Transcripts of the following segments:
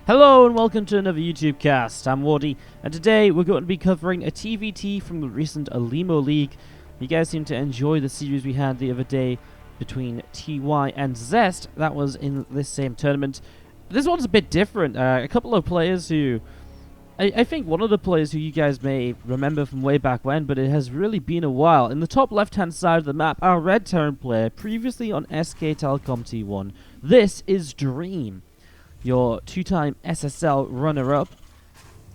Hello and welcome to another YouTube cast. I'm Wardy, and today we're going to be covering a TvT from the recent Olimoleague. You guys seem to enjoy the series we had the other day between TY and Zest. That was in this same tournament. This one's a bit different. A couple of players who... I think one of the players who you guys may remember from way back when, but it has really been a while. In the top left-hand side of the map, our Red Terran player, previously on SK Telecom T1. This is Dream, your two-time SSL runner-up.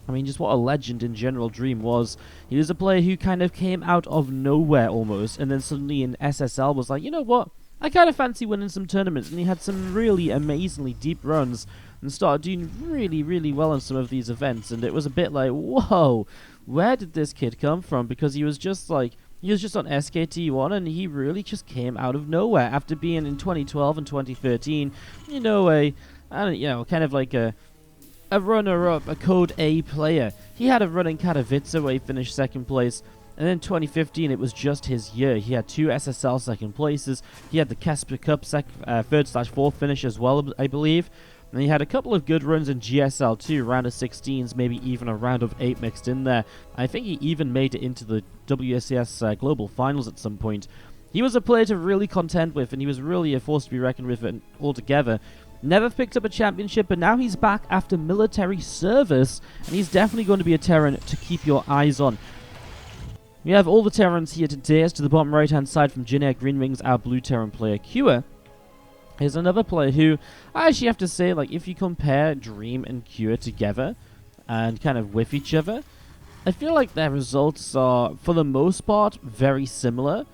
I mean, just what a legend in general Dream was. He was a player who kind of came out of nowhere almost, and then suddenly in SSL was like, you know what? I kind of fancy winning some tournaments, and he had some really amazingly deep runs and started doing really, really well in some of these events, and it was a bit like, whoa, where did this kid come from? Because he was just like, he was just on SKT1, and he really just came out of nowhere after being in 2012 and 2013, kind of like a runner-up, a Code A player. He had a run in Katowice where he finished second place, and then 2015 it was just his year. He had two SSL second places. He had the Casper Cup third/fourth finish as well, I believe. And he had a couple of good runs in GSL too, round of 16s, maybe even a round of 8 mixed in there. I think he even made it into the WSCS Global Finals at some point. He was a player to really contend with, and he was really a force to be reckoned with altogether. Never picked up a championship, but now he's back after military service, and he's definitely going to be a Terran to keep your eyes on. We have all the Terrans here today. As to the bottom right-hand side from Jin Green Wings, our blue Terran player, Kua. Here's another player who, I actually have to say, like, if you compare Dream and Kua together, and kind of with each other, I feel like their results are, for the most part, very similar,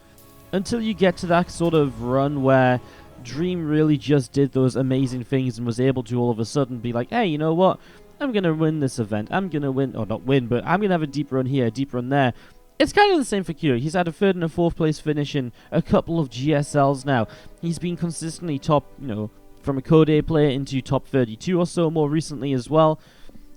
until you get to that sort of run where Dream really just did those amazing things and was able to all of a sudden be like, hey, you know what? I'm going to win this event. I'm going to win, or not win, but I'm going to have a deep run here, a deep run there. It's kind of the same for Kua. He's had a third and a fourth place finish in a couple of GSLs now. He's been consistently top, from a Code A player into top 32 or so more recently as well.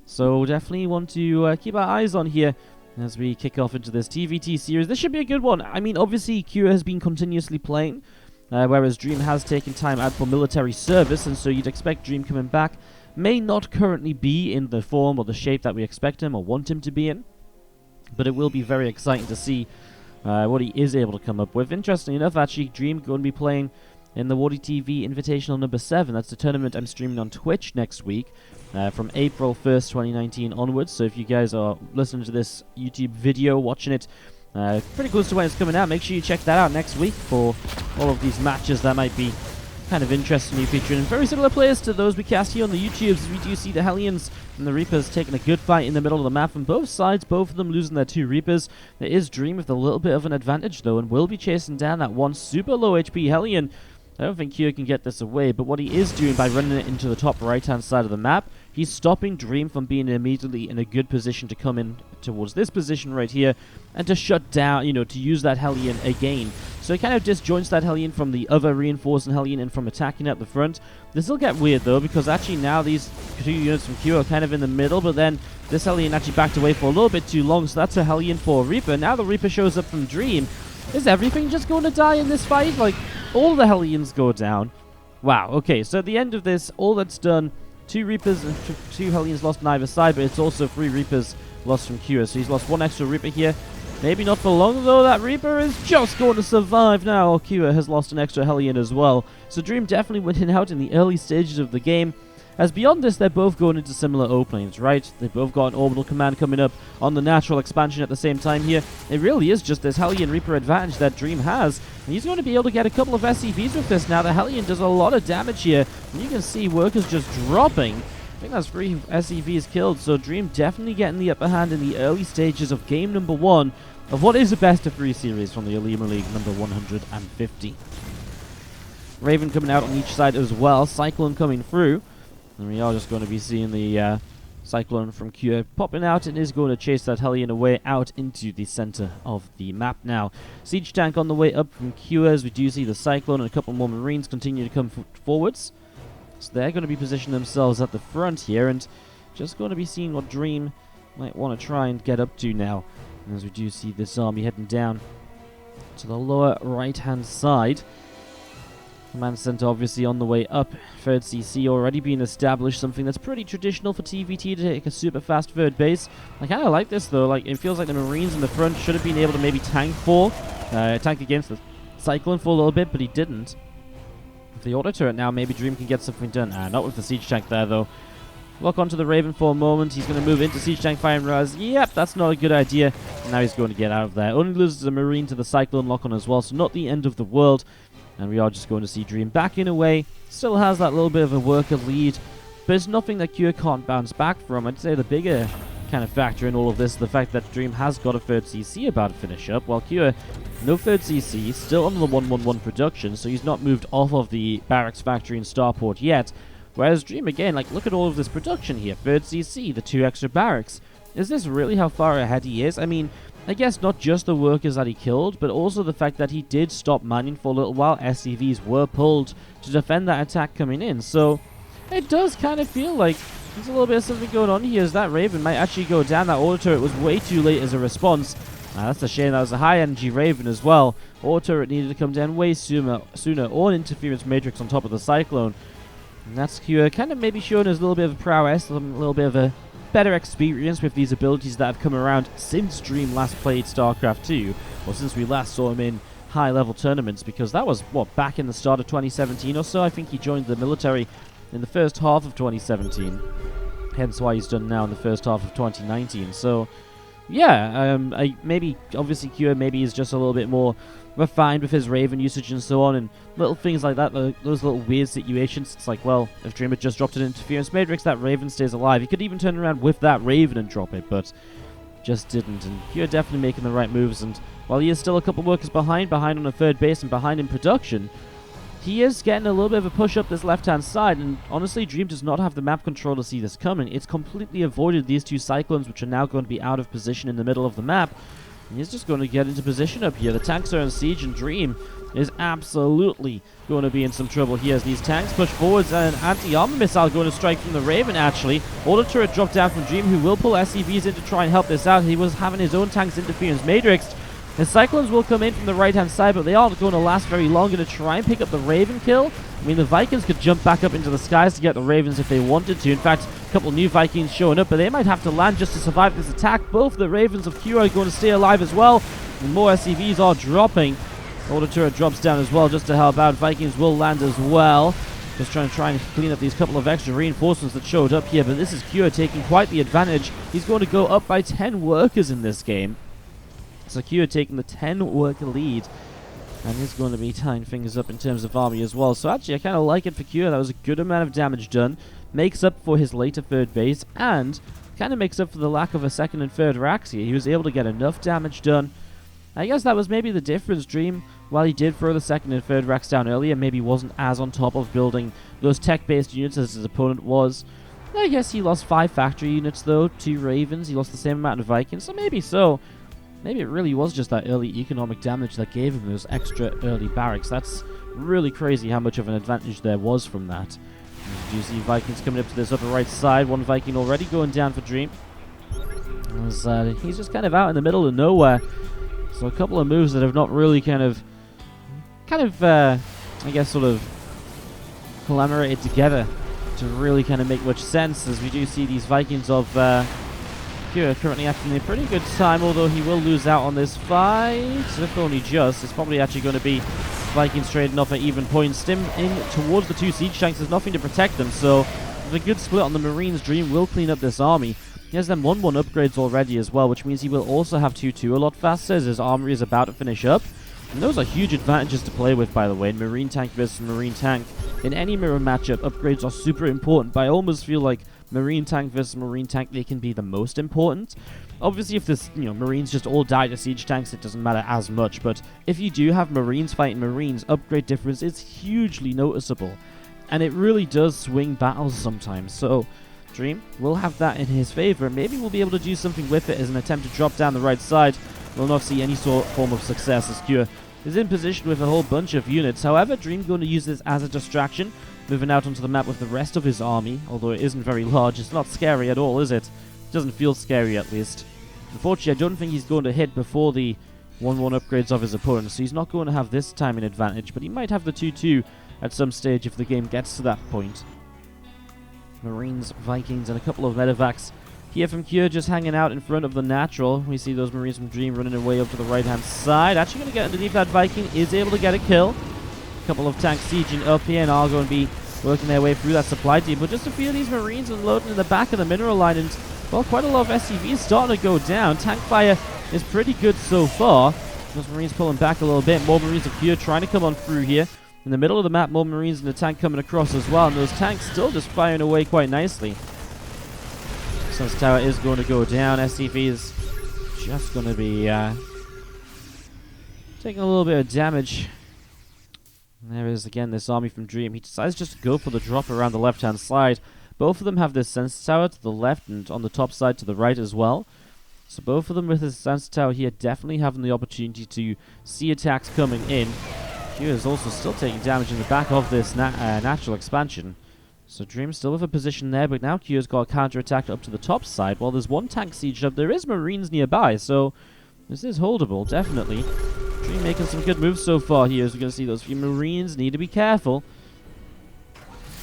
So definitely want to keep our eyes on here as we kick off into this TvT series. This should be a good one. I mean, obviously, Kua has been continuously playing, whereas Dream has taken time out for military service, and so you'd expect Dream coming back may not currently be in the form or the shape that we expect him or want him to be in. But it will be very exciting to see what he is able to come up with. Interestingly enough, actually, Dream going to be playing in the WardiTV Invitational number 7. That's the tournament I'm streaming on Twitch next week from April 1st, 2019 onwards. So if you guys are listening to this YouTube video, watching it pretty close to when it's coming out, make sure you check that out next week for all of these matches that might be kind of interesting, featuring very similar players to those we cast here on the YouTubes. We do see the Hellions and the Reapers taking a good fight in the middle of the map from both sides, both of them losing their two Reapers. There is Dream with a little bit of an advantage though, and will be chasing down that one super low HP Hellion. I don't think Kua can get this away, but what he is doing by running it into the top right-hand side of the map, he's stopping Dream from being immediately in a good position to come in towards this position right here and to shut down, to use that Hellion again. So he kind of disjoints that Hellion from the other reinforcing Hellion and from attacking at the front. This will get weird though, because actually now these two units from Kua are kind of in the middle, but then this Hellion actually backed away for a little bit too long, so that's a Hellion for a Reaper. Now the Reaper shows up from Dream. Is everything just going to die in this fight? Like, all the Hellions go down. Wow, okay, so at the end of this, all that's done, 2 Reapers and 2 Hellions lost on either side, but it's also 3 Reapers lost from Kua. So he's lost 1 extra Reaper here. Maybe not for long, though. That Reaper is just going to survive now. Kua has lost an extra Hellion as well. So Dream definitely winning out in the early stages of the game. As beyond this, they're both going into similar openings, right? They've both got an orbital command coming up on the natural expansion at the same time here. It really is just this Hellion Reaper advantage that Dream has. And he's going to be able to get a couple of SCVs with this now. The Hellion does a lot of damage here. And you can see workers just dropping. I think that's 3 SCVs killed. So Dream definitely getting the upper hand in the early stages of game number 1 of what is a best of 3 series from the Olimoleague number 150. Raven coming out on each side as well. Cyclone coming through. And we are just going to be seeing the Cyclone from Kua popping out and is going to chase that Hellion away out into the center of the map now. Siege tank on the way up from Kua as we do see the Cyclone and a couple more Marines continue to come forwards. So they're going to be positioning themselves at the front here and just going to be seeing what Dream might want to try and get up to now. As we do see this army heading down to the lower right-hand side. Command Center obviously on the way up. Third CC already being established, something that's pretty traditional for TvT to take a super fast third base. I kind of like this though, like it feels like the Marines in the front should have been able to maybe tank against the Cyclone for a little bit, but he didn't. With the auto turret now, maybe Dream can get something done. Not with the siege tank there though. Lock onto the Raven for a moment. He's going to move into siege tank fire and res. Yep, that's not a good idea. And now he's going to get out of there. Only loses a Marine to the Cyclone lock on as well, so not the end of the world. And we are just going to see Dream backing away. Still has that little bit of a worker lead, but it's nothing that Cure can't bounce back from. I'd say the bigger kind of factor in all of this is the fact that Dream has got a third CC about to finish up, while Cure, no third CC, still on the 111 production, so he's not moved off of the barracks factory in Starport yet. Whereas Dream, again, like, look at all of this production here. Third CC, the 2 extra barracks. Is this really how far ahead he is? I mean, I guess not just the workers that he killed, but also the fact that he did stop mining for a little while. SCVs were pulled to defend that attack coming in. So, it does kind of feel like there's a little bit of something going on here, as that Raven might actually go down. That auto turret was way too late as a response. That's a shame. That was a high-energy Raven as well. Auto turret needed to come down way sooner, or an interference matrix on top of the Cyclone. And that's Cure kind of maybe showing us a little bit of prowess, a little bit of a better experience with these abilities that have come around since Dream last played StarCraft 2, or since we last saw him in high-level tournaments, because that was, what, back in the start of 2017 or so? I think he joined the military in the first half of 2017, hence why he's done now in the first half of 2019. So, yeah, maybe, obviously Cure maybe is just a little bit more refined with his Raven usage and so on, and little things like that, those little weird situations. It's like, well, if Dream had just dropped an interference matrix, that Raven stays alive. He could even turn around with that Raven and drop it, but just didn't. And Cure definitely making the right moves, and while he is still a couple workers behind on a third base and behind in production, he is getting a little bit of a push up this left-hand side, and honestly, Dream does not have the map control to see this coming. It's completely avoided these 2 Cyclones, which are now going to be out of position in the middle of the map. And he's just going to get into position up here. The tanks are in siege, and Dream is absolutely going to be in some trouble here as these tanks push forwards, and an anti-armor missile going to strike from the Raven, actually. Auto turret dropped down from Dream, who will pull SCVs in to try and help this out. He was having his own tanks interference matrixed. The Cyclones will come in from the right-hand side, but they aren't going to last very long. Going to try and pick up the Raven kill. I mean, the Vikings could jump back up into the skies to get the Ravens if they wanted to. In fact, a couple new Vikings showing up, but they might have to land just to survive this attack. Both the Ravens of Cure are going to stay alive as well, and more SCVs are dropping. Auto turret drops down as well just to help out. Vikings will land as well. Just trying to clean up these couple of extra reinforcements that showed up here, but this is Cure taking quite the advantage. He's going to go up by 10 workers in this game. So Cure taking the 10-worker lead, and he's going to be tying things up in terms of army as well. So actually, I kind of like it for Cure. That was a good amount of damage done. Makes up for his later third base, and kind of makes up for the lack of a second and third racks here. He was able to get enough damage done. I guess that was maybe the difference. Dream, while he did throw the second and third racks down earlier, maybe wasn't as on top of building those tech-based units as his opponent was. I guess he lost 5 factory units, though, 2 Ravens. He lost the same amount of Vikings, so maybe so. Maybe it really was just that early economic damage that gave him those extra early barracks. That's really crazy how much of an advantage there was from that. You see Vikings coming up to this upper right side. 1 Viking already going down for Dream. As, he's just kind of out in the middle of nowhere. So a couple of moves that have not really I guess sort of collaborated together to really kind of make much sense, as we do see these Vikings of Cure currently having a pretty good time, although he will lose out on this fight, if only just. It's probably actually going to be Vikings trading off at even points. Stim in towards the 2 siege tanks. There's nothing to protect them, so with a good split on the Marines, Dream will clean up this army. He has them 1-1 upgrades already as well, which means he will also have 2-2 a lot faster as his armory is about to finish up. And those are huge advantages to play with, by the way, in Marine tank versus Marine tank. In any mirror matchup, upgrades are super important, but I almost feel like Marine tank versus Marine tank, they can be the most important. Obviously, if this, Marines just all die to siege tanks, it doesn't matter as much, but if you do have Marines fighting Marines, upgrade difference is hugely noticeable, and it really does swing battles sometimes. So Dream will have that in his favor. Maybe we'll be able to do something with it as an attempt to drop down the right side. We'll not see any form of success as Cure is in position with a whole bunch of units. However, Dream going to use this as a distraction, moving out onto the map with the rest of his army, although it isn't very large. It's not scary at all, is it? It doesn't feel scary, at least. Unfortunately, I don't think he's going to hit before the 1-1 upgrades of his opponent, so he's not going to have this timing advantage, but he might have the 2-2 at some stage if the game gets to that point. Marines, Vikings, and a couple of medevacs here from Cure just hanging out in front of the natural. We see those Marines from Dream running away up to the right-hand side. Actually going to get underneath that Viking, is able to get a kill. A couple of tanks sieging up here and are going to be working their way through that supply team. But just a few of these Marines unloading in the back of the mineral line, and, well, quite a lot of SCVs starting to go down. Tank fire is pretty good so far. Those Marines pulling back a little bit. More Marines of Cure trying to come on through here. In the middle of the map, more Marines and a tank coming across as well, and those tanks still just firing away quite nicely. Sun's Tower is going to go down. SCV is just going to be taking a little bit of damage. And there is, again, this army from Dream. He decides just to go for the drop around the left-hand side. Both of them have this Sensor Tower to the left and on the top side to the right as well. So both of them with this Sensor Tower here definitely having the opportunity to see attacks coming in. Q is also still taking damage in the back of this natural expansion. So Dream's still with a position there, but now Q's got a counter-attack up to the top side. While there's one tank siege up, there is Marines nearby, so this is holdable, definitely. Dream making some good moves so far here, as we're going to see those few Marines need to be careful.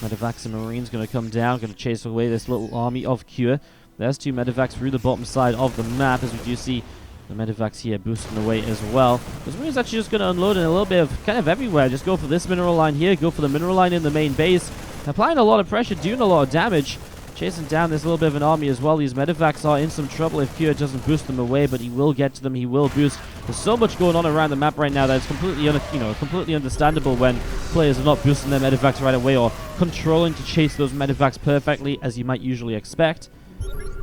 Medevacs and Marines going to come down, going to chase away this little army of Q. There's two Medevacs through the bottom side of the map, as we do see the Medevacs here boosting away as well. Those Marines actually just going to unload in a little bit of kind of everywhere. Just go for this mineral line here, go for the mineral line in the main base. Applying a lot of pressure, doing a lot of damage. Chasing down this little bit of an army as well. These Medevacs are in some trouble if Q doesn't boost them away, but he will get to them, he will boost. There's so much going on around the map right now that it's completely understandable when players are not boosting their Medevacs right away or controlling to chase those Medevacs perfectly as you might usually expect.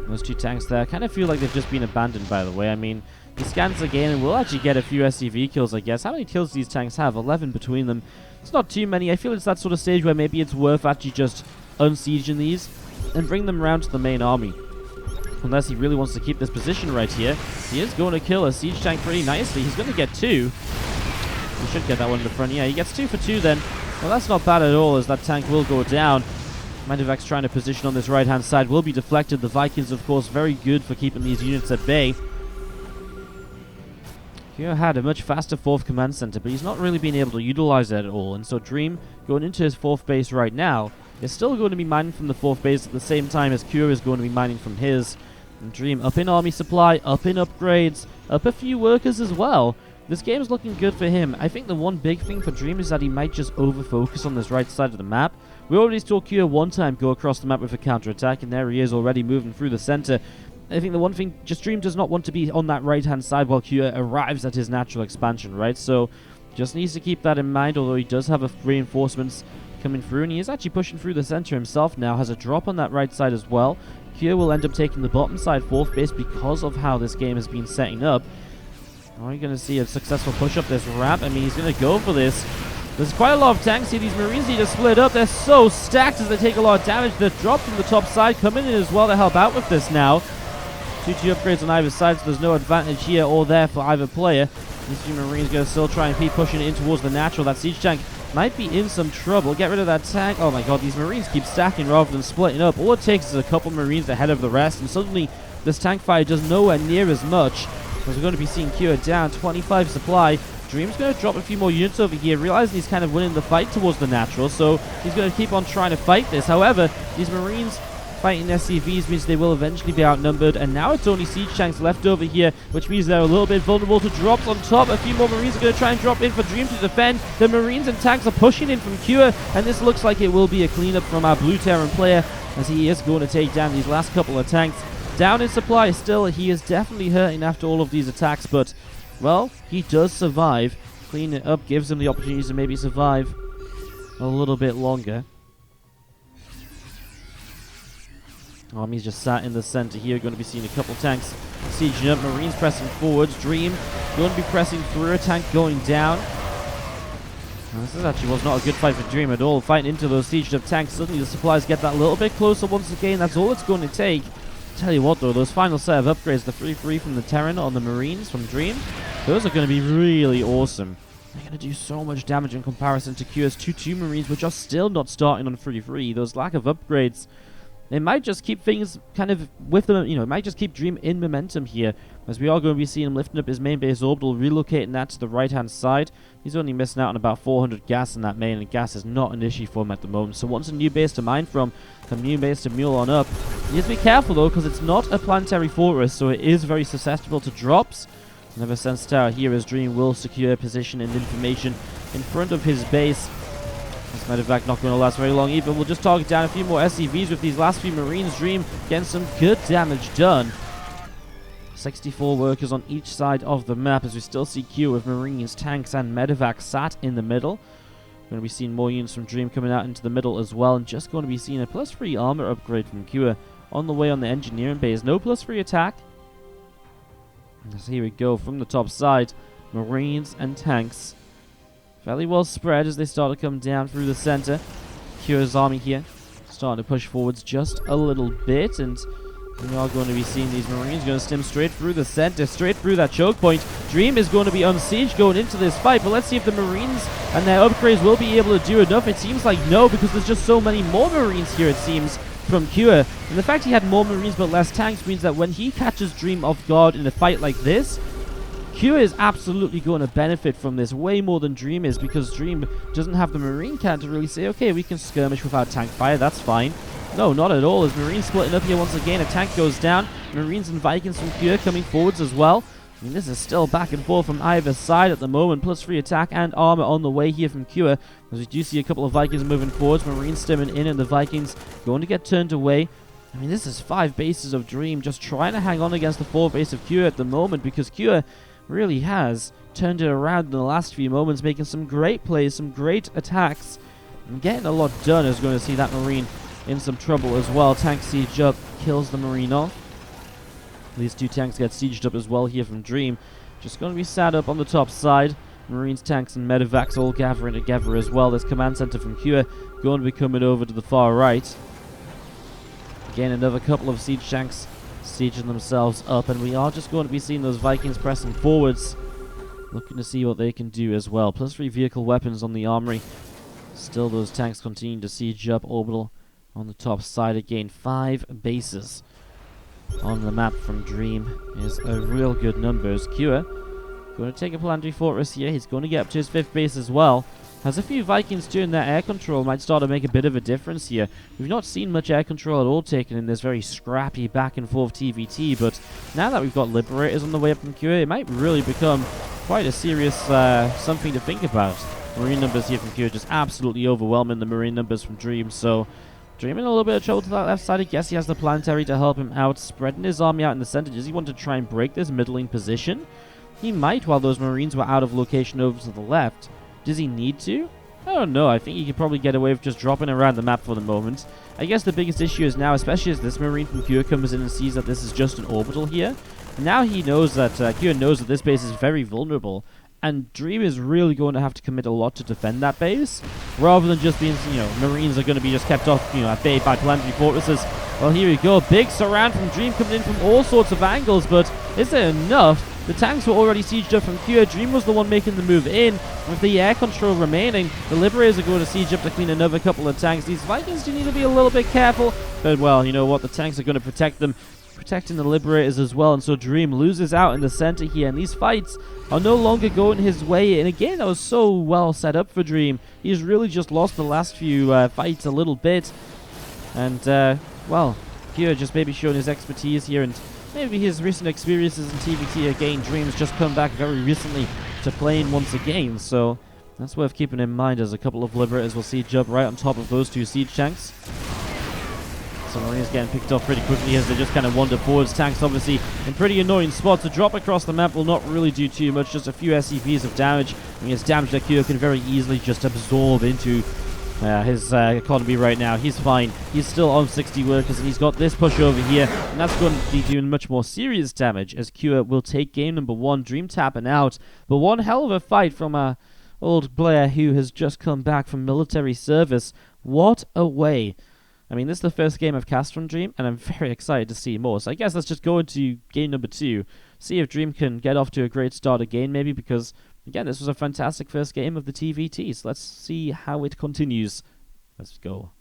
Those two tanks there kind of feel like they've just been abandoned, by the way. I mean, he scans again and will actually get a few SCV kills, I guess. How many kills do these tanks have? 11 between them. It's not too many. I feel it's that sort of stage where maybe it's worth actually just unsieging these and bring them around to the main army. Unless he really wants to keep this position right here. He is going to kill a siege tank pretty nicely. He's going to get two. He should get that one in the front. Yeah, he gets 2 for 2 then. Well, that's not bad at all, as that tank will go down. Medevac's trying to position on this right-hand side will be deflected. The Vikings, of course, very good for keeping these units at bay. Kyo had a much faster 4th command center, but he's not really been able to utilize that at all. And so Dream, going into his 4th base right now, is still going to be mining from the 4th base at the same time as Kyo is going to be mining from his. And Dream up in army supply, up in upgrades, up a few workers as well. This game is looking good for him. I think the one big thing for Dream is that he might just over-focus on this right side of the map. We already saw Kyo one time go across the map with a counter-attack, and there he is already moving through the center. I think the one thing, just Dream does not want to be on that right-hand side while Kyo arrives at his natural expansion, right? So, just needs to keep that in mind, although he does have reinforcements coming through, and he is actually pushing through the center himself now, has a drop on that right side as well. Kyo will end up taking the bottom side 4th base because of how this game has been setting up. Are we going to see a successful push up this ramp? I mean, he's going to go for this. There's quite a lot of tanks here. These Marines need to split up. They're so stacked as they take a lot of damage. They're dropped from the top side, coming in as well to help out with this now. 2 upgrades on either side, so there's no advantage here or there for either player. These 2 Marines going to still try and keep pushing it in towards the natural. That siege tank might be in some trouble. Get rid of that tank. Oh my god, these Marines keep stacking rather than splitting up. All it takes is a couple Marines ahead of the rest, and suddenly this tank fire does nowhere near as much. Because we're going to be seeing Kyo down, 25 supply. Dream's going to drop a few more units over here, realizing he's kind of winning the fight towards the natural, so he's going to keep on trying to fight this. However, these Marines fighting SCVs means they will eventually be outnumbered, and now it's only siege tanks left over here, which means they're a little bit vulnerable to drops on top. A few more Marines are going to try and drop in for Dream to defend. The Marines and tanks are pushing in from Kyo, and this looks like it will be a cleanup from our Blue Terran player, as he is going to take down these last couple of tanks. Down in supply still, he is definitely hurting after all of these attacks, but, well, he does survive. Cleaning it up gives him the opportunity to maybe survive a little bit longer. Army's just sat in the center here. Going to be seeing a couple tanks sieging up. Marines pressing forwards. Dream going to be pressing through. A tank going down. Now, this actually was not a good fight for Dream at all. Fighting into those sieged up tanks. Suddenly the supplies get that little bit closer once again. That's all it's going to take. Tell you what though, those final set of upgrades, the 3-3 from the Terran on the Marines from Dream, those are going to be really awesome. They're going to do so much damage in comparison to Q's 2-2 Marines, which are still not starting on 3-3. Those lack of upgrades It might just keep things kind of with them, you know, it might just keep Dream in momentum here, as we are going to be seeing him lifting up his main base orbital, relocating that to the right-hand side. He's only missing out on about 400 gas in that main, and gas is not an issue for him at the moment. So once a new base to mine from, a new base to mule on up. You have to be careful, though, because it's not a planetary fortress, so it is very susceptible to drops. Another sense tower here as Dream will secure position and information in front of his base. This medevac not going to last very long either. We'll just target down a few more SCVs with these last few Marines. Dream getting some good damage done. 64 workers on each side of the map as we still see Q with Marines, tanks, and medevac sat in the middle. We're going to be seeing more units from Dream coming out into the middle as well, and just going to be seeing a +3 armor upgrade from Q on the way on the engineering base. No +3 attack. So here we go from the top side. Marines and tanks fairly well spread as they start to come down through the center. Q's army here starting to push forwards just a little bit, and we are going to be seeing these Marines going to stem straight through the center, straight through that choke point. Dream is going to be on siege going into this fight, but let's see if the Marines and their upgrades will be able to do enough. It seems like no, because there's just so many more Marines here, it seems, from Kua. And the fact he had more Marines but less tanks means that when he catches Dream off guard in a fight like this, Q is absolutely going to benefit from this way more than Dream is, because Dream doesn't have the Marine count to really say, okay, we can skirmish without tank fire, that's fine. No, not at all. As Marines splitting up here once again, a tank goes down. Marines and Vikings from Q coming forwards as well. I mean, this is still back and forth from either side at the moment. +3 attack and armor on the way here from Q, as we do see a couple of Vikings moving forwards. Marines stemming in, and the Vikings going to get turned away. I mean, this is 5 bases of Dream just trying to hang on against the 4 base of Q at the moment, because Q really has turned it around in the last few moments, making some great plays, some great attacks, and getting a lot done. Is going to see that Marine in some trouble as well. Tank siege up, kills the Marine off. These 2 tanks get sieged up as well here from Dream. Just going to be sat up on the top side. Marines, tanks, and medevacs all gathering together as well. This command center from Q going to be coming over to the far right. Again, another couple of siege tanks sieging themselves up, and we are just going to be seeing those Vikings pressing forwards, looking to see what they can do as well. +3 vehicle weapons on the armory. Still, those tanks continue to siege up orbital on the top side again. 5 bases on the map from Dream is a real good number. As Q going to take a planetary fortress here. He's going to get up to his 5th base as well. Has a few Vikings doing their air control, might start to make a bit of a difference here. We've not seen much air control at all taken in this very scrappy back and forth TvT, but now that we've got Liberators on the way up from Q, it might really become quite a serious something to think about. Marine numbers here from Q just absolutely overwhelming the Marine numbers from Dream, so Dream in a little bit of trouble to that left side. I guess he has the planetary to help him out, spreading his army out in the center. Does he want to try and break this middling position? He might, while those Marines were out of location over to the left. Does he need to? I don't know. I think he could probably get away with just dropping around the map for the moment. I guess the biggest issue is now, especially as this Marine from Q comes in and sees that this is just an orbital here. Now he knows that, Q knows that this base is very vulnerable, and Dream is really going to have to commit a lot to defend that base, rather than just being, Marines are going to be just kept off, at bay by planetary fortresses. Well, here we go. Big surround from Dream coming in from all sorts of angles, but is it enough? The tanks were already sieged up from Q. Dream was the one making the move in. With the air control remaining, the Liberators are going to siege up to clean another couple of tanks. These Vikings do need to be a little bit careful, but, well, you know what? The tanks are going to protect them, protecting the Liberators as well, and so Dream loses out in the center here, and these fights are no longer going his way. And again, that was so well set up for Dream. He's really just lost the last few fights a little bit, and, well, Q just maybe showing his expertise here, and maybe his recent experiences in TvT again. Dream's just come back very recently to playing once again, so that's worth keeping in mind, as a couple of Liberators will siege up right on top of those 2 siege tanks. So Marines getting picked off pretty quickly as they just kind of wander forwards. Tanks obviously in pretty annoying spots. A drop across the map will not really do too much, just a few SCVs of damage. I mean, it's damage that Q can very easily just absorb into his economy right now. He's fine. He's still on 60 workers, and he's got this push over here, and that's going to be doing much more serious damage, as Q will take game number 1. Dream tapping out, but one hell of a fight from a old player who has just come back from military service. What a way. I mean, this is the first game I've cast from Dream, and I'm very excited to see more. So I guess let's just go into game number 2, see if Dream can get off to a great start again, maybe, because again, this was a fantastic first game of the TvT, so let's see how it continues. Let's go.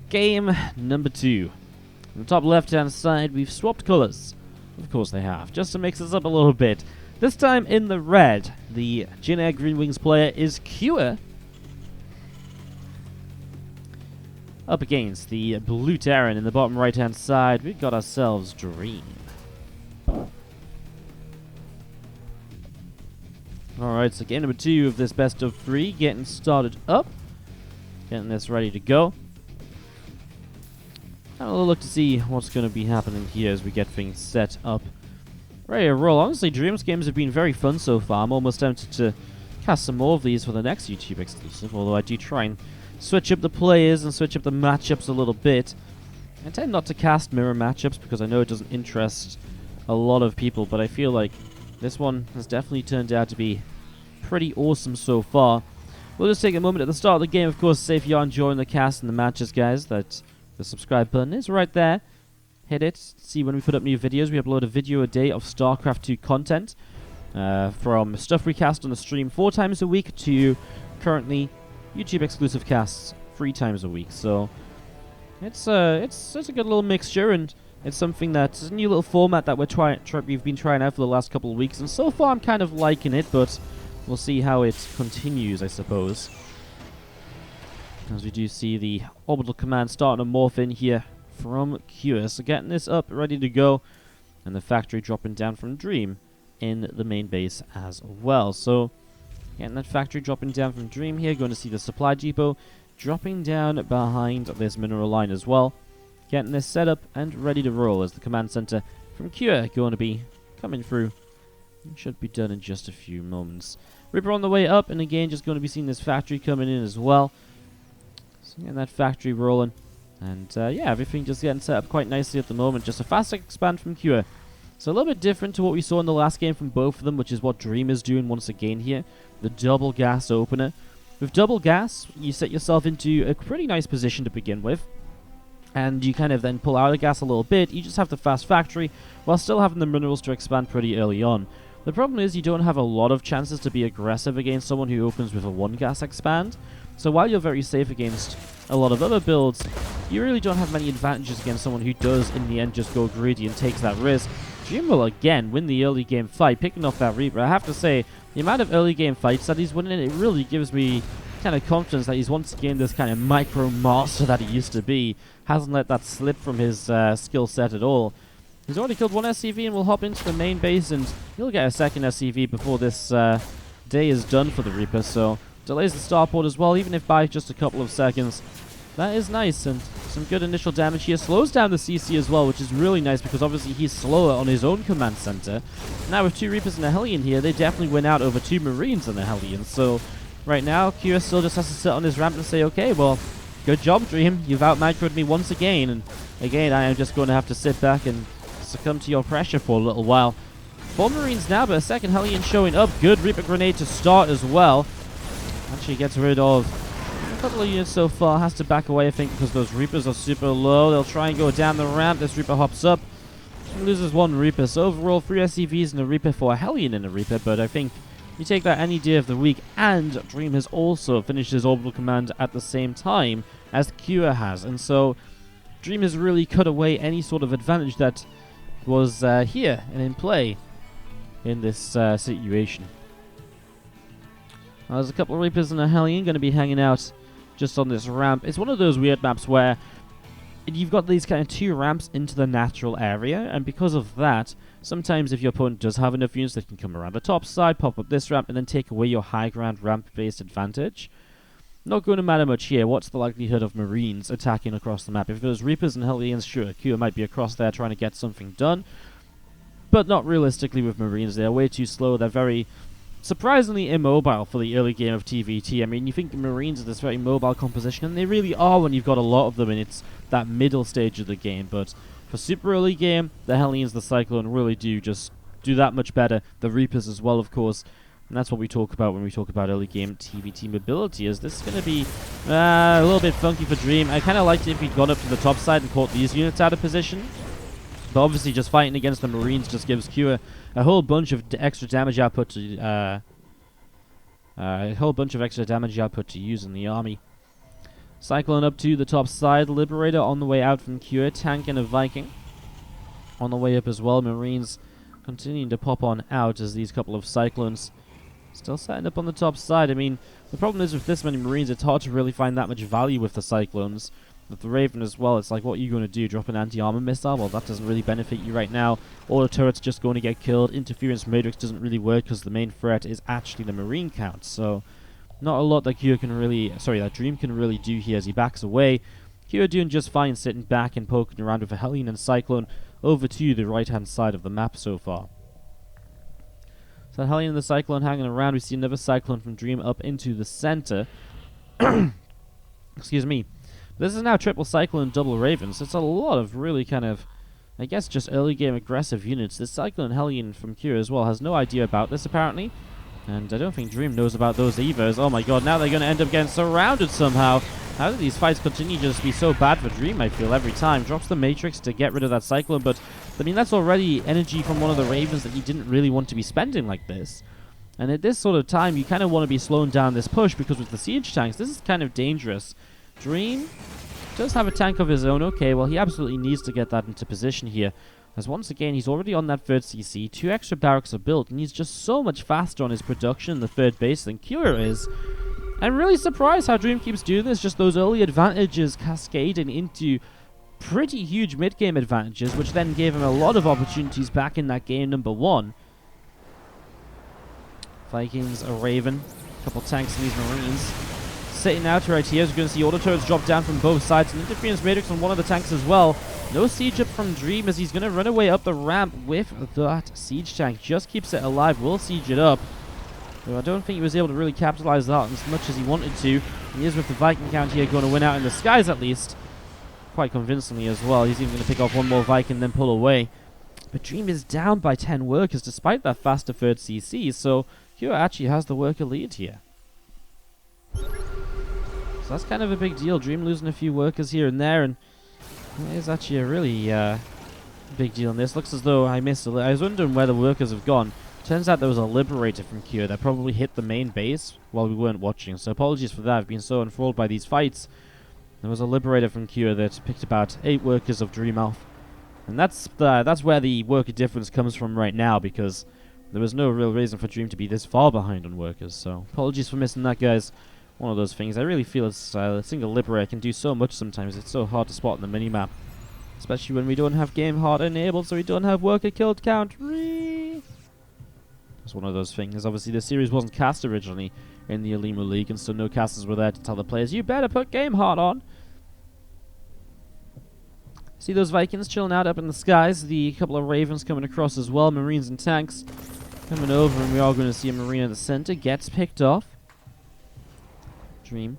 Game number 2. On the top left-hand side, we've swapped colors. Of course they have, just to mix us up a little bit. This time in the red, the Jin Air Green Wings player is Cure. Up against the blue Terran in the bottom right-hand side, we've got ourselves Dream. Alright, so game number 2 of this best of 3, getting started up. Getting this ready to go. Have a little look to see what's going to be happening here as we get things set up. Ready to roll. Honestly, Dream's games have been very fun so far. I'm almost tempted to cast some more of these for the next YouTube exclusive, although I do try and switch up the players and switch up the matchups a little bit. I tend not to cast mirror matchups because I know it doesn't interest a lot of people, but I feel like this one has definitely turned out to be pretty awesome so far. We'll just take a moment at the start of the game, of course, to say if you are enjoying the cast and the matches, guys, that the subscribe button is right there. Hit it. See when we put up new videos. We upload a video a day of StarCraft 2 content. From stuff we cast on the stream 4 times a week to currently YouTube exclusive casts 3 times a week. So it's a good little mixture, and it's something that's a new little format that we've been trying out for the last couple of weeks, and so far I'm kind of liking it, but we'll see how it continues, I suppose. As we do see the orbital command starting to morph in here from Cure. So getting this up, ready to go, and the factory dropping down from Dream in the main base as well. So getting that factory dropping down from Dream here, going to see the supply depot dropping down behind this mineral line as well. Getting this set up and ready to roll as the command center from Cure going to be coming through. It should be done in just a few moments. Reaper on the way up, and again just going to be seeing this factory coming in as well. So getting that factory rolling. And yeah, everything just getting set up quite nicely at the moment. Just a fast expand from Cure. So a little bit different to what we saw in the last game from both of them, which is what Dream is doing once again here. The double gas opener. With double gas, you set yourself into a pretty nice position to begin with. And you kind of then pull out of gas a little bit. You just have the fast factory while still having the minerals to expand pretty early on. The problem is you don't have a lot of chances to be aggressive against someone who opens with a 1 gas expand. So while you're very safe against a lot of other builds, you really don't have many advantages against someone who does in the end just go greedy and takes that risk. Dream will again win the early game fight, picking off that Reaper. I have to say, the amount of early game fights that he's winning, it really gives me kind of confidence that he's once again this kind of micro master that he used to be. Hasn't let that slip from his skill set at all. He's already killed 1 SCV and will hop into the main base, and he'll get a second SCV before this day is done for the Reaper. So delays the starport as well, even if by just a couple of seconds. That is nice, and some good initial damage here. Slows down the CC as well, which is really nice because obviously he's slower on his own command center. Now with 2 Reapers and a Hellion here, they definitely win out over 2 Marines and a Hellion. So right now, Cure still just has to sit on his ramp and say, okay, well, good job, Dream. You've out-microed me once again, and again, I am just going to have to sit back and succumb to your pressure for a little while. 4 Marines now, but a second Hellion showing up. Good Reaper grenade to start as well. Actually gets rid of a couple of units so far. Has to back away, I think, because those Reapers are super low. They'll try and go down the ramp. This Reaper hops up. Loses 1 Reaper. So overall, 3 SCVs and a Reaper for a Hellion and a Reaper. But I think you take that any day of the week. And Dream has also finished his orbital command at the same time as Cure has. And so Dream has really cut away any sort of advantage that was here and in play in this situation. There's a couple of Reapers and a Hellion going to be hanging out just on this ramp. It's one of those weird maps where you've got these kind of 2 ramps into the natural area, and because of that, sometimes if your opponent does have enough units, they can come around the top side, pop up this ramp, and then take away your high ground ramp-based advantage. Not going to matter much here. What's the likelihood of Marines attacking across the map? If there's Reapers and Hellions, sure, Cure might be across there trying to get something done, but not realistically with Marines. They're way too slow. They're very surprisingly immobile for the early game of TvT. I mean, you think Marines are this very mobile composition, and they really are when you've got a lot of them, and it's that middle stage of the game. But for super early game, the Hellions, the Cyclone really do just do that much better. The Reapers as well, of course. And that's what we talk about when we talk about early game TvT mobility. Is this going to be a little bit funky for Dream? I kind of liked it if he'd gone up to the top side and caught these units out of position. But obviously just fighting against the Marines just gives Cure a whole bunch of extra damage output to use in the army. Cyclone up to the top side. Liberator on the way out from Cure. Tank and a Viking on the way up as well. Marines continuing to pop on out as these couple of Cyclones still setting up on the top side. I mean, the problem is with this many Marines, it's hard to really find that much value with the Cyclones. With the Raven as well, it's like, what are you going to do? Drop an anti-armor missile? Well, that doesn't really benefit you right now. All the turrets just going to get killed. Interference Matrix doesn't really work because the main threat is actually the Marine count. So, not a lot that Q can really, that Dream can really do here as he backs away. Q are doing just fine, sitting back and poking around with a Hellion and Cyclone over to the right-hand side of the map so far. So Hellion and the Cyclone hanging around. We see another Cyclone from Dream up into the center. Excuse me. This is now triple Cyclone, double Raven, so it's a lot of really kind of, I guess, just early game aggressive units. This Cyclone Hellion from Q as well has no idea about this apparently, and I don't think Dream knows about those either. Oh my god, now they're going to end up getting surrounded somehow. How do these fights continue to just be so bad for Dream, I feel, every time? Drops the Matrix to get rid of that Cyclone, but, I mean, that's already energy from one of the Ravens that you didn't really want to be spending like this. And at this sort of time, you kind of want to be slowing down this push, because with the siege tanks, this is kind of dangerous. Dream does have a tank of his own. Okay, well, he absolutely needs to get that into position here, as once again, he's already on that third CC. 2 extra barracks are built, and he's just so much faster on his production in the third base than Cure is. I'm really surprised how Dream keeps doing this. Just those early advantages cascading into pretty huge mid-game advantages, which then gave him a lot of opportunities back in that game number 1. Vikings, a Raven, a couple tanks and these Marines. Sitting out right here, as you're going to see auto turrets drop down from both sides. An interference matrix on one of the tanks as well. No siege up from Dream as he's going to run away up the ramp with that siege tank. Just keeps it alive, will siege it up. So I don't think he was able to really capitalize that as much as he wanted to. He is with the Viking count here going to win out in the skies at least. Quite convincingly as well. He's even going to pick off one more Viking and then pull away. But Dream is down by 10 workers despite that faster third CC. So Q actually has the worker lead here. So that's kind of a big deal. Dream losing a few workers here and there, and it is actually a really big deal in this. Looks as though I missed I was wondering where the workers have gone. Turns out there was a Liberator from Q that probably hit the main base while we weren't watching, so apologies for that. I've been so enthralled by these fights. There was a Liberator from Q that picked about 8 workers of Dream off. And that's where the worker difference comes from right now, because there was no real reason for Dream to be this far behind on workers, so apologies for missing that, guys. One of those things. I really feel it's a single Liberator can do so much sometimes. It's so hard to spot in the minimap, especially when we don't have game hard enabled, so we don't have worker killed count. It's one of those things. Obviously, the series wasn't cast originally in the Olimoleague, and so no casters were there to tell the players, you better put game hard on. See those Vikings chilling out up in the skies. The couple of Ravens coming across as well. Marines and tanks coming over, and we are going to see a Marine in the center. Gets picked off. Dream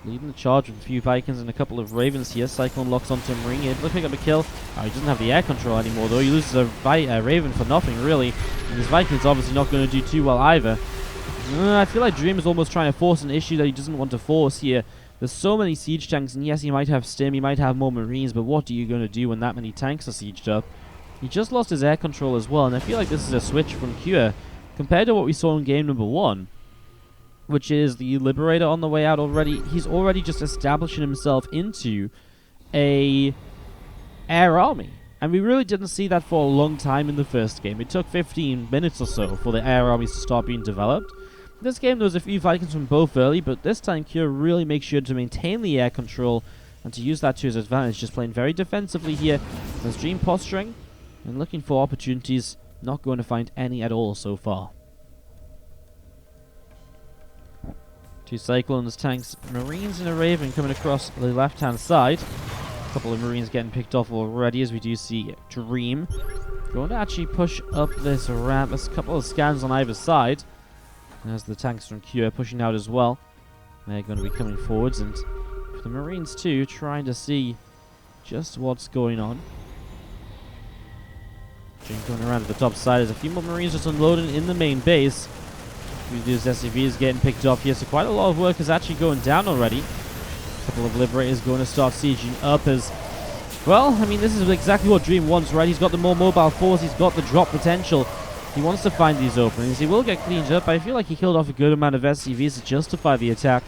leading the charge with a few Vikings and a couple of Ravens here. Cyclone locks onto a Marine. Able to pick up a kill. Oh, he doesn't have the air control anymore, though. He loses a Raven for nothing, really. And his Viking's obviously not going to do too well either. I feel like Dream is almost trying to force an issue that he doesn't want to force here. There's so many siege tanks, and yes, he might have stim, he might have more Marines, but what are you going to do when that many tanks are sieged up? He just lost his air control as well, and I feel like this is a switch from Cure compared to what we saw in game number 1. Which is the Liberator on the way out already. He's already just establishing himself into a air army. And we really didn't see that for a long time in the first game. It took 15 minutes or so for the air armies to start being developed. In this game, there was a few Vikings from both early, but this time Cure really makes sure to maintain the air control and to use that to his advantage. Just playing very defensively here. There's Dream posturing and looking for opportunities. Not going to find any at all so far. 2 Cyclones, tanks, Marines and a Raven coming across the left-hand side. A couple of Marines getting picked off already as we do see Dream going to actually push up this ramp. There's a couple of scans on either side. As the tanks from Q are pushing out as well. They're going to be coming forwards, and the Marines too, trying to see just what's going on. Dream going around to the top side. There's a few more Marines just unloading in the main base. These SCVs getting picked off here, so quite a lot of workers actually going down already. A couple of Liberators going to start sieging up as well. I mean, this is exactly what Dream wants, right? He's got the more mobile force, he's got the drop potential. He wants to find these openings. He will get cleaned up. I feel like he killed off a good amount of SCVs to justify the attack.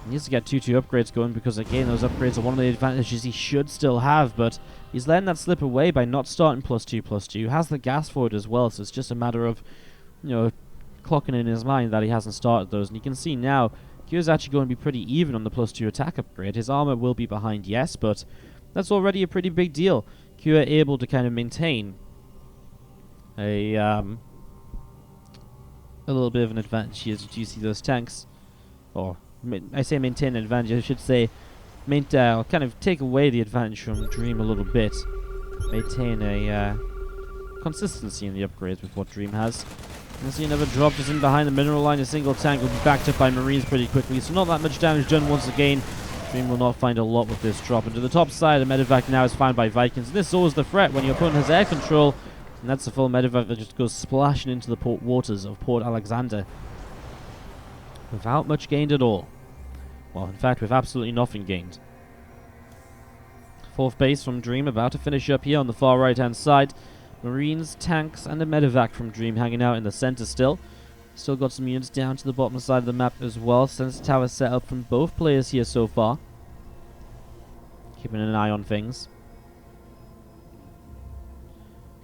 He needs to get 2-2 upgrades going because, again, those upgrades are one of the advantages he should still have, but he's letting that slip away by not starting +2/+2. Has the gas for it as well, so it's just a matter of, clocking in his mind that he hasn't started those. And you can see now, Kyo's actually going to be pretty even on the +2 attack upgrade. His armor will be behind, yes, but that's already a pretty big deal. Kyo able to kind of maintain a little bit of an advantage here. As you see those tanks, or I say maintain an advantage, I should say kind of take away the advantage from Dream a little bit. Maintain a consistency in the upgrades with what Dream has. You'll see another drop just in behind the mineral line. A single tank will be backed up by Marines pretty quickly, so not that much damage done once again. Dream will not find a lot with this drop. And to the top side, a medevac now is found by Vikings. And this is always the threat when your opponent has air control, and that's a full medevac that just goes splashing into the port waters of Port Alexander without much gained at all. Well, in fact, with absolutely nothing gained. Fourth base from Dream about to finish up here on the far right-hand side. Marines, tanks, and a medevac from Dream hanging out in the center still. Still got some units down to the bottom side of the map as well. Sensor tower set up from both players here so far. Keeping an eye on things.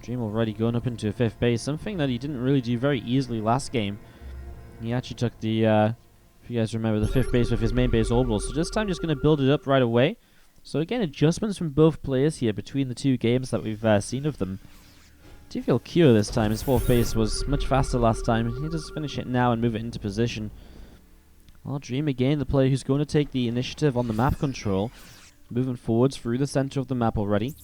Dream already going up into a fifth base, something that he didn't really do very easily last game. He actually took the, if you guys remember, the fifth base with his main base orbital. So this time just going to build it up right away. So again, adjustments from both players here between the two games that we've seen of them. I do feel Kyo this time. His fourth base was much faster last time. He just finish it now and move it into position. Well, Dream again, the player who's going to take the initiative on the map control. Moving forwards through the center of the map already.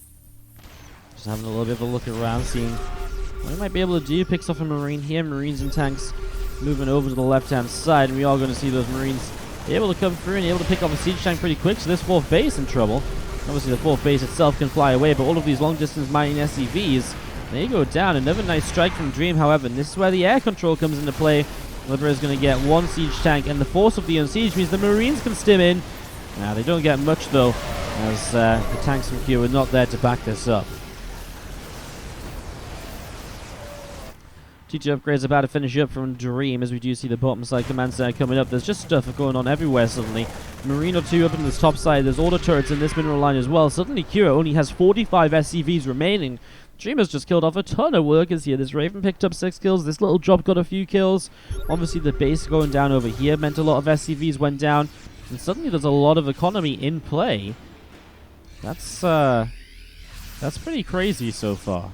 Just having a little bit of a look around, seeing what he might be able to do. Picks off a Marine here. Marines and tanks moving over to the left-hand side. And we are going to see those Marines able to come through and able to pick off a siege tank pretty quick. So this fourth base in trouble. Obviously the fourth base itself can fly away, but all of these long-distance mining SCVs, they go down. Another nice strike from Dream, however, and this is where the air control comes into play. Libra is going to get one siege tank, and the force of the unsiege means the Marines can stim in. Now, they don't get much, though, as the tanks from Q are not there to back this up. T2 upgrades about to finish up from Dream, as we do see the bottom side command center coming up. There's just stuff going on everywhere suddenly. Marine or two up in this top side. There's auto turrets in this mineral line as well. Suddenly Q only has 45 SCVs remaining. Dream has just killed off a ton of workers here. This Raven picked up 6 kills. This little drop got a few kills. Obviously the base going down over here meant a lot of SCVs went down. And suddenly there's a lot of economy in play. That's pretty crazy so far.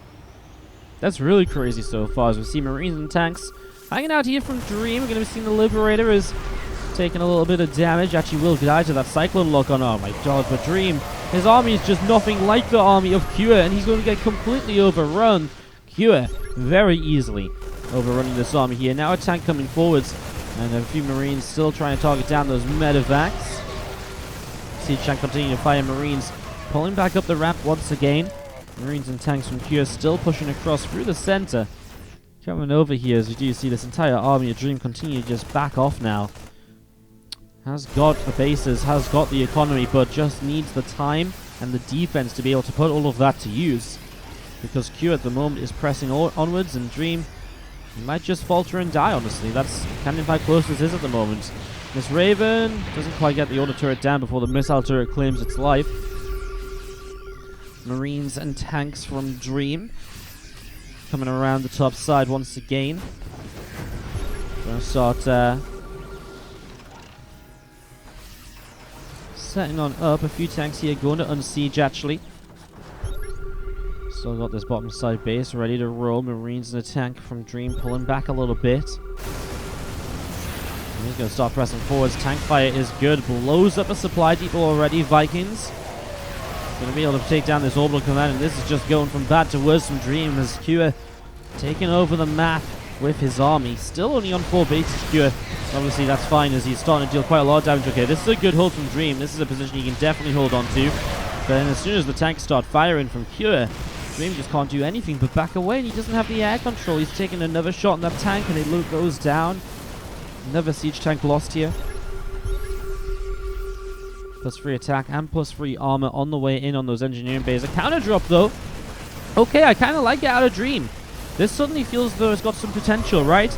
That's really crazy so far, as we see Marines and tanks hanging out here from Dream. We're going to be seeing the Liberator is taking a little bit of damage. Actually will die to that Cyclone lock on. Oh my god, but Dream, his army is just nothing like the army of Kua, and he's going to get completely overrun. Kua very easily overrunning this army here. Now a tank coming forwards, and a few Marines still trying to target down those medevacs. Siege tank continuing to fire Marines, pulling back up the ramp once again. Marines and tanks from Q still pushing across through the center. Coming over here, as you do see this entire army of Dream continue to just back off now. Has got the bases, has got the economy, but just needs the time and the defense to be able to put all of that to use. Because Q at the moment is pressing onwards, and Dream might just falter and die, honestly. That's kind of how close this is at the moment. This Raven doesn't quite get the auto turret down before the missile turret claims its life. Marines and tanks from Dream coming around the top side once again. Gonna start setting on up. A few tanks here going to unsiege, actually. Still got this bottom side base ready to roll. Marines and a tank from Dream pulling back a little bit. And he's gonna start pressing forwards. Tank fire is good. Blows up a supply depot already. Vikings going to be able to take down this orbital command, and this is just going from bad to worse from Dream, as Kua taking over the map with his army. Still only on 4 bases, Kua. Obviously that's fine, as he's starting to deal quite a lot of damage. Okay, this is a good hold from Dream. This is a position he can definitely hold on to. But then as soon as the tanks start firing from Kua, Dream just can't do anything but back away, and he doesn't have the air control. He's taking another shot on that tank, and it goes down. Another siege tank lost here. +3 attack and +3 armor on the way in on those engineering bays. A counter drop, though. Okay, I kind of like it out of Dream. This suddenly feels as though it's got some potential, right?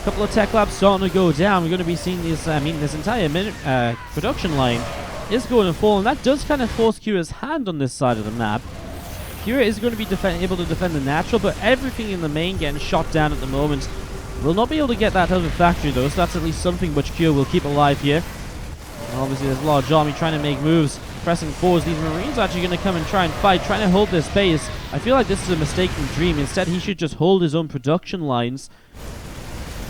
couple of tech labs starting to go down. We're going to be seeing this, this entire production line is going to fall, and that does kind of force Kira's hand on this side of the map. Kira is going to be able to defend the natural, but everything in the main getting shot down at the moment. Will not be able to get that out of the factory though, so that's at least something which Kira will keep alive here. And obviously there's a large army trying to make moves, pressing forwards. These Marines are actually going to come and try and fight, trying to hold this base. I feel like this is a mistake from Dream. Instead, he should just hold his own production lines.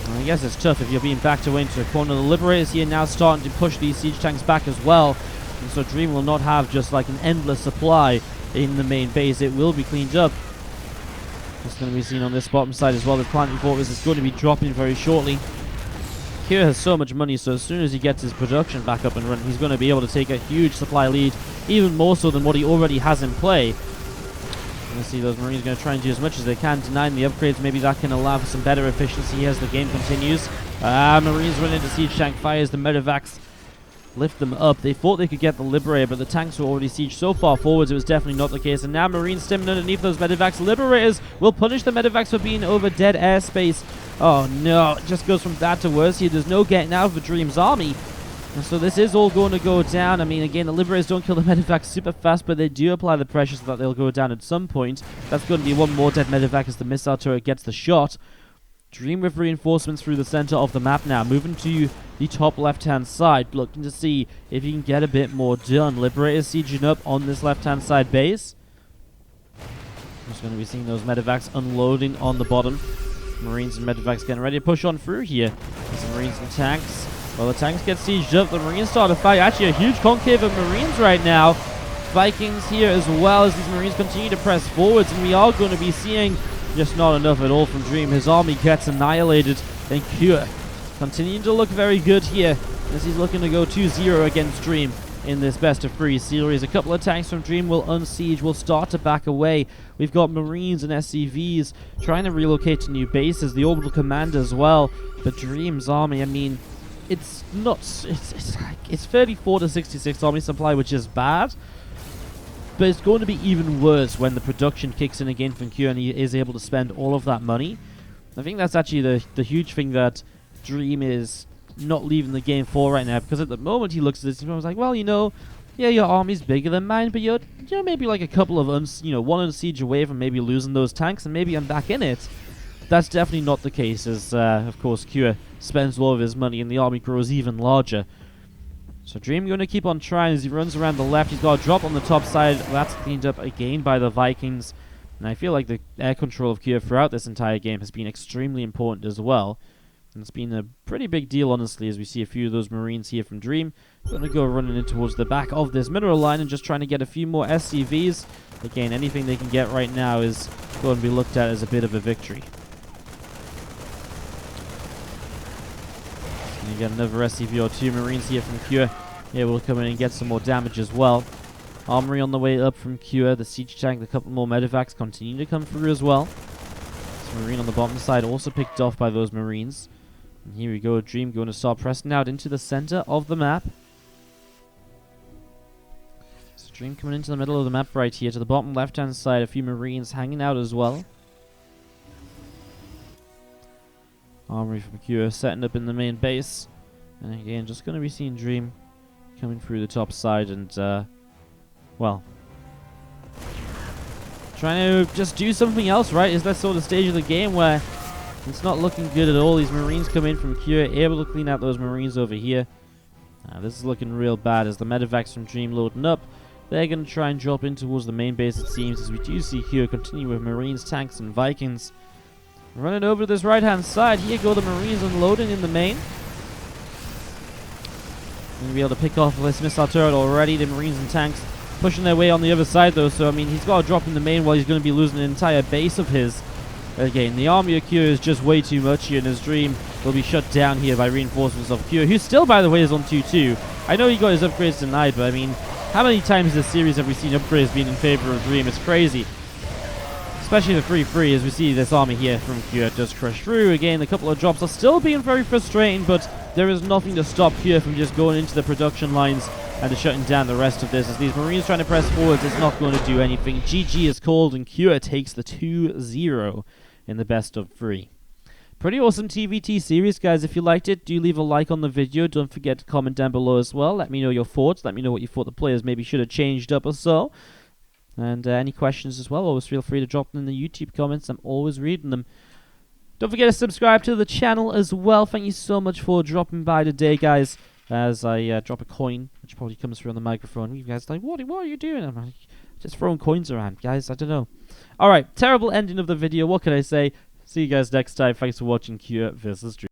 I guess it's tough if you're being backed away into a corner. The Liberators here now starting to push these siege tanks back as well. And so Dream will not have just like an endless supply in the main base. It will be cleaned up. It's going to be seen on this bottom side as well. The planting fortress is going to be dropping very shortly. Kira has so much money, so as soon as he gets his production back up and running, he's going to be able to take a huge supply lead, even more so than what he already has in play. You see those Marines going to try and do as much as they can, denying the upgrades. Maybe that can allow for some better efficiency as the game continues. Marines run into siege tank fires. The medevacs lift them up. They thought they could get the Liberator, but the tanks were already sieged so far forwards, it was definitely not the case. And now Marines stimming underneath those medevacs. Liberators will punish the medevacs for being over dead airspace. Oh no, it just goes from bad to worse here. There's no getting out of Dream's army. And so this is all going to go down. I mean, again, the Liberators don't kill the medevacs super fast, but they do apply the pressure so that they'll go down at some point. That's going to be one more dead medevac as the missile turret gets the shot. Dream with reinforcements through the center of the map now, moving to the top left-hand side, looking to see if he can get a bit more done. Liberators sieging up on this left-hand side base. Just going to be seeing those medevacs unloading on the bottom. Marines and medevacs getting ready to push on through here. Some Marines and tanks. Well, the tanks get sieged up. The Marines start to fight. Actually, a huge concave of Marines right now. Vikings here as well as these Marines continue to press forwards, and we are going to be seeing just not enough at all from Dream. His army gets annihilated, and Cure continuing to look very good here as he's looking to go 2-0 against Dream in this best of 3 series. A couple of tanks from Dream will unsiege, will start to back away. We've got Marines and SCVs trying to relocate to new bases, the Orbital Command as well. But Dream's army, I mean, it's not, it's 34 to 66 army supply, which is bad. But it's going to be even worse when the production kicks in again from Q and he is able to spend all of that money. I think that's actually the huge thing that Dream is not leaving the game for right now, because at the moment he looks at this and he's like, well, you know, yeah, your army's bigger than mine, but you're maybe like a couple of one unsiege away from maybe losing those tanks, and maybe I'm back in it. That's definitely not the case, as of course Q spends all of his money and the army grows even larger. So Dream going to keep on trying as he runs around the left. He's got a drop on the top side. That's cleaned up again by the Vikings. And I feel like the air control of Kiev throughout this entire game has been extremely important as well. And it's been a pretty big deal, honestly, as we see a few of those Marines here from Dream. Going to go running in towards the back of this mineral line and just trying to get a few more SCVs. Again, anything they can get right now is going to be looked at as a bit of a victory. And you get another SCV or 2 Marines here from Cure. Yeah, we'll come in and get some more damage as well. Armory on the way up from Cure. The siege tank, a couple more medevacs continue to come through as well. This Marine on the bottom side also picked off by those Marines. And here we go, Dream going to start pressing out into the center of the map. So Dream coming into the middle of the map right here. To the bottom left-hand side, a few Marines hanging out as well. Armory from Cure setting up in the main base. And again, just going to be seeing Dream coming through the top side and, well, trying to just do something else, right? Is that sort of stage of the game where it's not looking good at all. These Marines come in from Cure, able to clean out those Marines over here. This is looking real bad as the medevacs from Dream loading up. They're going to try and drop in towards the main base, it seems, as we do see Cure continue with Marines, tanks, and Vikings. Running over to this right-hand side. Here go the Marines unloading in the main. Going to be able to pick off this missile turret already. The Marines and tanks pushing their way on the other side, though. So, I mean, he's got to drop in the main while he's going to be losing an entire base of his. Again, the army of Q is just way too much here, and his Dream will be shut down here by reinforcements of Q, who still, by the way, is on 2-2. I know he got his upgrades denied, but, I mean, how many times this series have we seen upgrades being in favor of Dream? It's crazy. Especially the 3-3, as we see this army here from Q does crush through. Again, a couple of drops are still being very frustrating, but there is nothing to stop Q from just going into the production lines and shutting down the rest of this. As these Marines trying to press forwards, it's not going to do anything. GG is called, and Q takes the 2-0 in the best of 3. Pretty awesome TvT series, guys. If you liked it, do leave a like on the video. Don't forget to comment down below as well. Let me know your thoughts. Let me know what you thought the players maybe should have changed up or so. And any questions as well, always feel free to drop them in the YouTube comments. I'm always reading them. Don't forget to subscribe to the channel as well. Thank you so much for dropping by today, guys. As I drop a coin, which probably comes through on the microphone. You guys are like, what are you doing? I'm like, just throwing coins around, guys. I don't know. Alright, terrible ending of the video. What can I say? See you guys next time. Thanks for watching Cure vs. Dream.